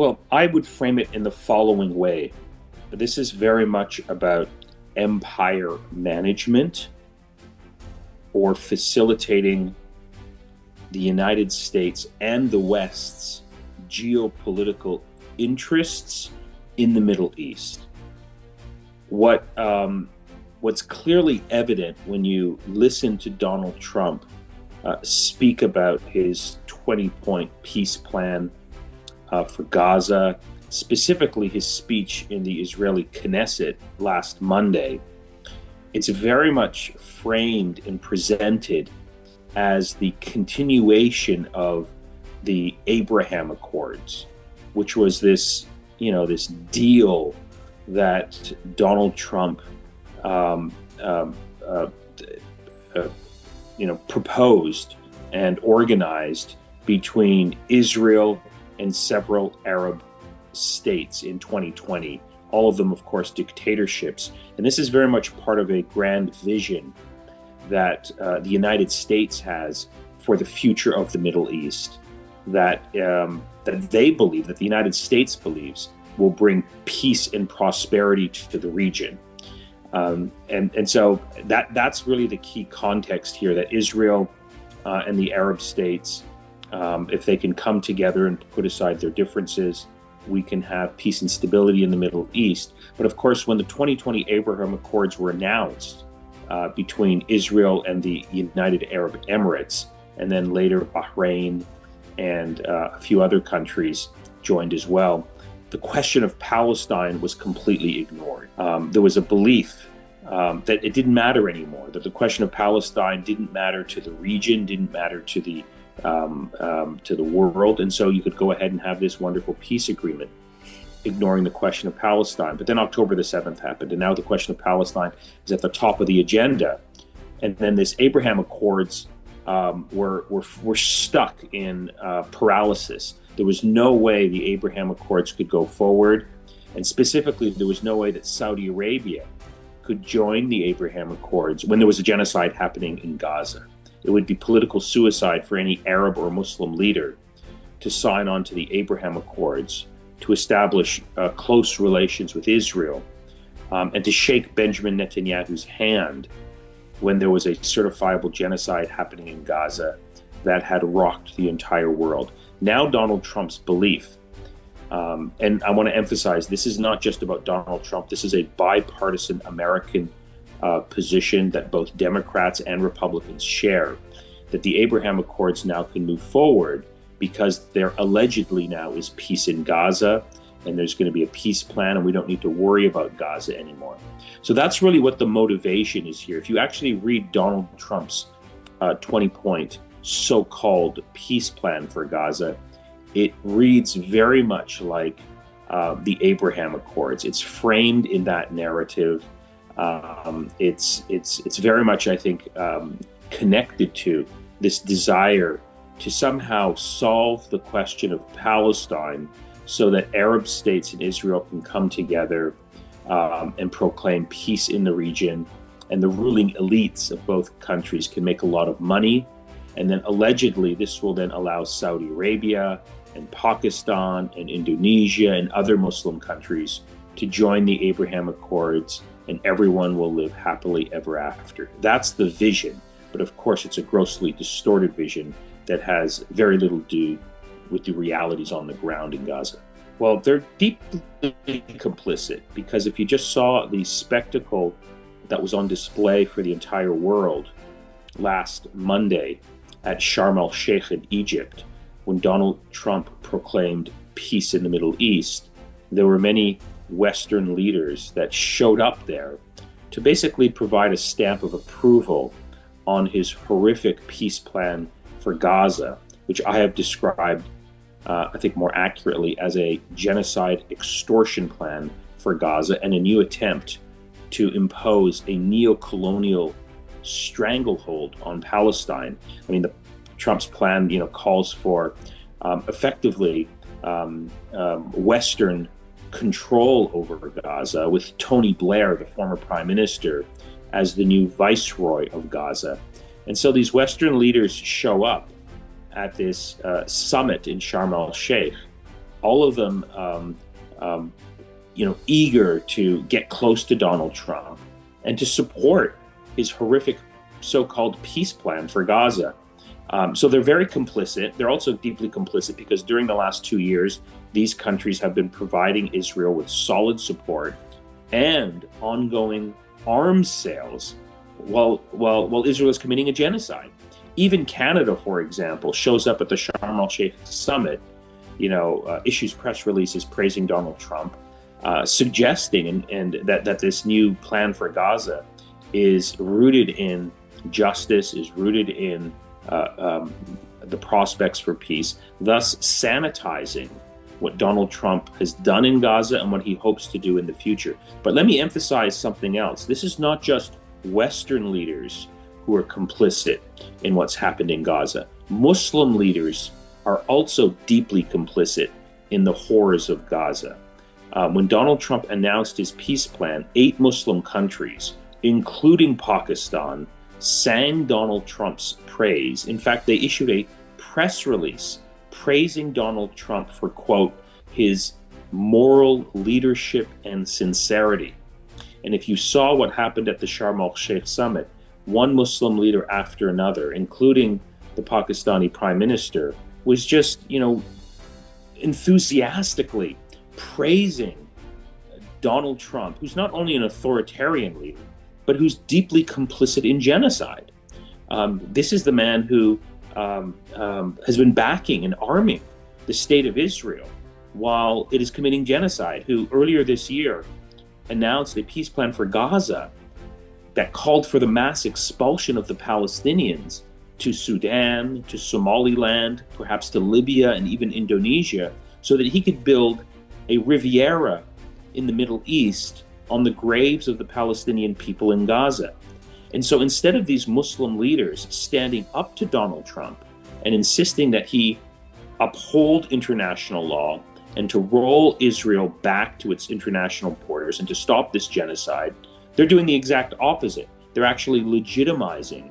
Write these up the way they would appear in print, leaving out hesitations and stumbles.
Well, I would frame it in the following way. This is very much about empire management or facilitating the United States and the West's geopolitical interests in the Middle East. What's clearly evident when you listen to Donald Trump speak about his 20-point peace plan for Gaza, specifically his speech in the Israeli Knesset last Monday, it's very much framed and presented as the continuation of the Abraham Accords, which was this deal that Donald Trump proposed and organized between Israel and several Arab states in 2020, all of them, of course, dictatorships. And this is very much part of a grand vision that the United States has for the future of the Middle East, that they believe, that the United States believes, will bring peace and prosperity to the region. And so that's really the key context here, that Israel and the Arab states, if they can come together and put aside their differences, we can have peace and stability in the Middle East. But of course, when the 2020 Abraham Accords were announced between Israel and the United Arab Emirates, and then later Bahrain and a few other countries joined as well, the question of Palestine was completely ignored. There was a belief that it didn't matter anymore, that the question of Palestine didn't matter to the region, didn't matter to the world, and so you could go ahead and have this wonderful peace agreement, ignoring the question of Palestine. But then October the 7th happened, and now the question of Palestine is at the top of the agenda. And then this Abraham Accords were stuck in paralysis. There was no way the Abraham Accords could go forward, and specifically, there was no way that Saudi Arabia could join the Abraham Accords when there was a genocide happening in Gaza. It would be political suicide for any Arab or Muslim leader to sign on to the Abraham Accords, to establish close relations with Israel, and to shake Benjamin Netanyahu's hand when there was a certifiable genocide happening in Gaza that had rocked the entire world. Now Donald Trump's belief, and I want to emphasize, this is not just about Donald Trump, this is a bipartisan American position that both Democrats and Republicans share, that the Abraham Accords now can move forward because there allegedly now is peace in Gaza, and there's going to be a peace plan, and we don't need to worry about Gaza anymore. So that's really what the motivation is here. If you actually read Donald Trump's 20-point so-called peace plan for Gaza, it reads very much like the Abraham Accords. It's framed in that narrative. It's very much, I think, connected to this desire to somehow solve the question of Palestine so that Arab states and Israel can come together and proclaim peace in the region, and the ruling elites of both countries can make a lot of money. And then allegedly, this will then allow Saudi Arabia and Pakistan and Indonesia and other Muslim countries to join the Abraham Accords, and everyone will live happily ever after. That's the vision. But of course, it's a grossly distorted vision that has very little to do with the realities on the ground in Gaza. Well, they're deeply complicit, because if you just saw the spectacle that was on display for the entire world last Monday at Sharm el-Sheikh in Egypt, when Donald Trump proclaimed peace in the Middle East, there were many Western leaders that showed up there to basically provide a stamp of approval on his horrific peace plan for Gaza, which I have described, I think more accurately, as a genocide extortion plan for Gaza and a new attempt to impose a neo-colonial stranglehold on Palestine. I mean, Trump's plan, calls for effectively Western control over Gaza, with Tony Blair, the former prime minister, as the new viceroy of Gaza. And so these Western leaders show up at this summit in Sharm el-Sheikh, all of them, eager to get close to Donald Trump and to support his horrific so-called peace plan for Gaza. So they're very complicit. They're also deeply complicit because during the last 2 years, these countries have been providing Israel with solid support and ongoing arms sales while Israel is committing a genocide. Even Canada, for example, shows up at the Sharm el-Sheikh summit, issues press releases praising Donald Trump, suggesting and that this new plan for Gaza is rooted in justice, is rooted in the prospects for peace, thus sanitizing what Donald Trump has done in Gaza and what he hopes to do in the future. But let me emphasize something else. This is not just Western leaders who are complicit in what's happened in Gaza. Muslim leaders are also deeply complicit in the horrors of Gaza. When Donald Trump announced his peace plan, 8 Muslim countries, including Pakistan, sang Donald Trump's praise. In fact, they issued a press release praising Donald Trump for, quote, his moral leadership and sincerity. And if you saw what happened at the Sharm el-Sheikh summit, one Muslim leader after another, including the Pakistani prime minister, was just, enthusiastically praising Donald Trump, who's not only an authoritarian leader, but who's deeply complicit in genocide. This is the man who has been backing and arming the state of Israel while it is committing genocide, who earlier this year announced a peace plan for Gaza that called for the mass expulsion of the Palestinians to Sudan, to Somaliland, perhaps to Libya and even Indonesia, so that he could build a Riviera in the Middle East on the graves of the Palestinian people in Gaza. And so instead of these Muslim leaders standing up to Donald Trump and insisting that he uphold international law and to roll Israel back to its international borders and to stop this genocide, they're doing the exact opposite. They're actually legitimizing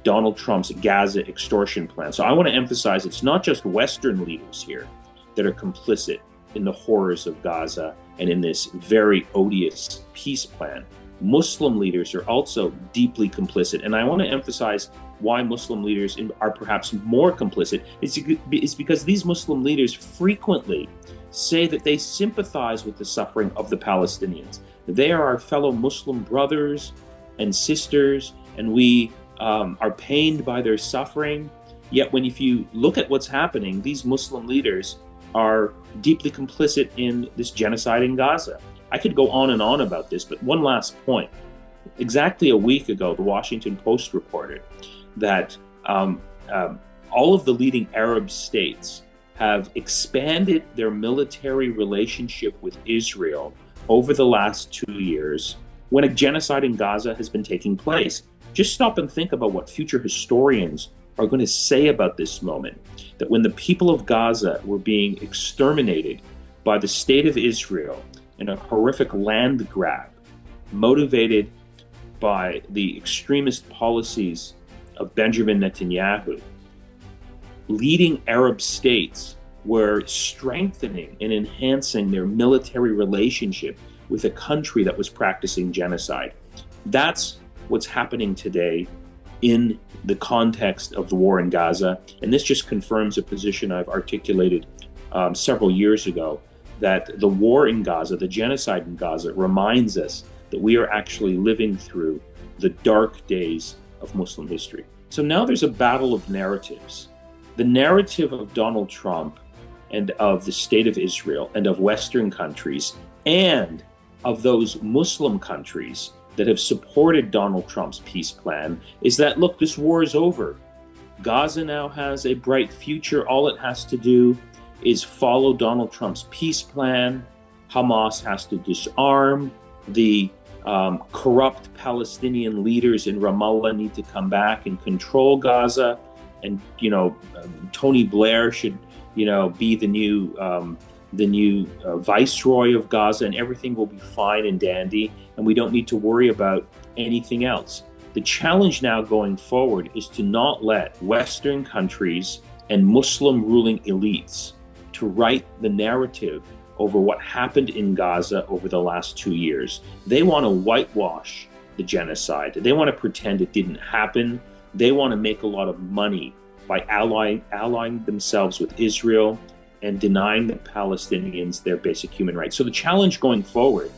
Donald Trump's Gaza extortion plan. So I want to emphasize it's not just Western leaders here that are complicit in the horrors of Gaza and in this very odious peace plan. Muslim leaders are also deeply complicit. And I want to emphasize why Muslim leaders are perhaps more complicit. It's because these Muslim leaders frequently say that they sympathize with the suffering of the Palestinians. They are our fellow Muslim brothers and sisters, and we are pained by their suffering. Yet if you look at what's happening, these Muslim leaders are deeply complicit in this genocide in Gaza. I could go on and on about this, but one last point. Exactly a week ago, the Washington Post reported that all of the leading Arab states have expanded their military relationship with Israel over the last 2 years when a genocide in Gaza has been taking place. Just stop and think about what future historians are going to say about this moment, that when the people of Gaza were being exterminated by the state of Israel in a horrific land grab motivated by the extremist policies of Benjamin Netanyahu, leading Arab states were strengthening and enhancing their military relationship with a country that was practicing genocide. That's what's happening today in the context of the war in Gaza. And this just confirms a position I've articulated several years ago, that the war in Gaza, the genocide in Gaza, reminds us that we are actually living through the dark days of Muslim history. So now there's a battle of narratives. The narrative of Donald Trump and of the state of Israel and of Western countries and of those Muslim countries that have supported Donald Trump's peace plan is that, look, this war is over. Gaza now has a bright future. All it has to do is follow Donald Trump's peace plan. Hamas has to disarm. The corrupt Palestinian leaders in Ramallah need to come back and control Gaza. And, Tony Blair should, be the new viceroy of Gaza, and everything will be fine and dandy, and we don't need to worry about anything else. The challenge now going forward is to not let Western countries and Muslim ruling elites to write the narrative over what happened in Gaza over the last 2 years. They want to whitewash the genocide. They want to pretend it didn't happen. They want to make a lot of money by allying themselves with Israel and denying the Palestinians their basic human rights. So the challenge going forward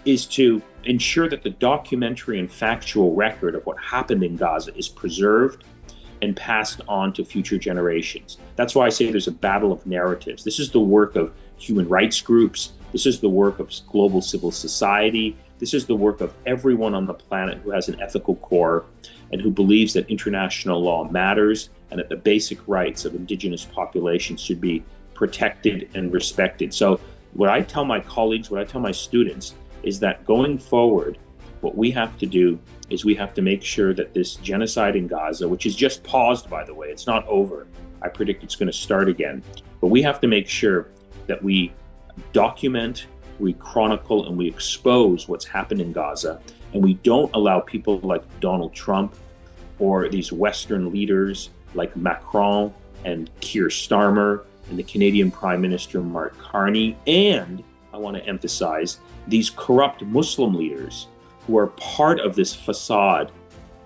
is to ensure that the documentary and factual record of what happened in Gaza is preserved and passed on to future generations. That's why I say there's a battle of narratives. This is the work of human rights groups. This is the work of global civil society. This is the work of everyone on the planet who has an ethical core and who believes that international law matters and that the basic rights of indigenous populations should be protected and respected. So what I tell my colleagues, what I tell my students is that going forward, what we have to do is we have to make sure that this genocide in Gaza, which is just paused, by the way, it's not over. I predict it's going to start again. But we have to make sure that we document, we chronicle, and we expose what's happened in Gaza. And we don't allow people like Donald Trump or these Western leaders like Macron and Keir Starmer and the Canadian Prime Minister Mark Carney, and I want to emphasize these corrupt Muslim leaders who are part of this facade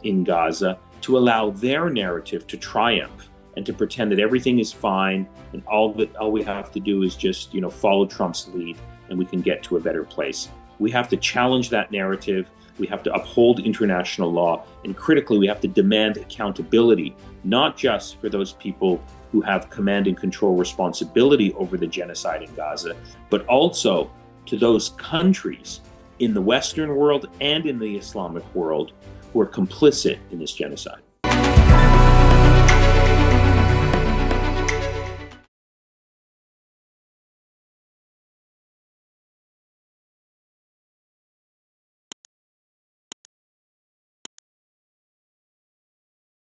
in Gaza, to allow their narrative to triumph and to pretend that everything is fine and all we have to do is just, follow Trump's lead and we can get to a better place. We have to challenge that narrative. We have to uphold international law, and critically, we have to demand accountability, not just for those people who have command and control responsibility over the genocide in Gaza, but also to those countries in the Western world and in the Islamic world who are complicit in this genocide.